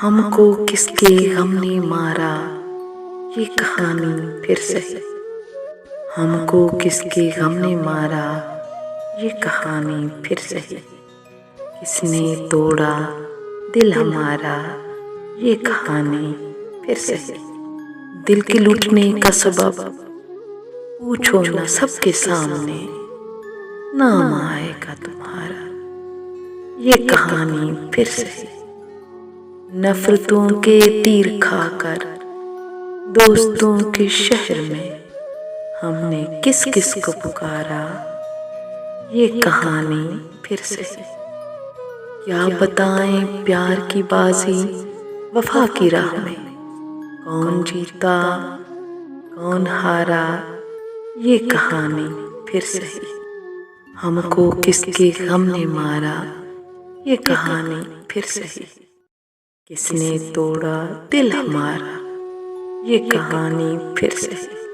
हमको किसके गम ने मारा, ये कहानी फिर सही। हमको किसके गम ने मारा, ये कहानी फिर सही। किसने तोड़ा दिल हमारा, ये कहानी फिर सही। दिल के लूटने का सबब पूछो न सबके सामने, नाम आएगा तुम्हारा, ये कहानी फिर सही। नफरतों के तीर खाकर दोस्तों के शहर में हमने किस किस को पुकारा, ये कहानी फिर सही। क्या बताएं प्यार की बाजी वफा की राह में, कौन जीता कौन हारा, ये कहानी फिर सही। हमको किसके गम ने मारा, ये कहानी फिर सही। किसने तोड़ा दिल हमारा, ये कहानी फिर सही।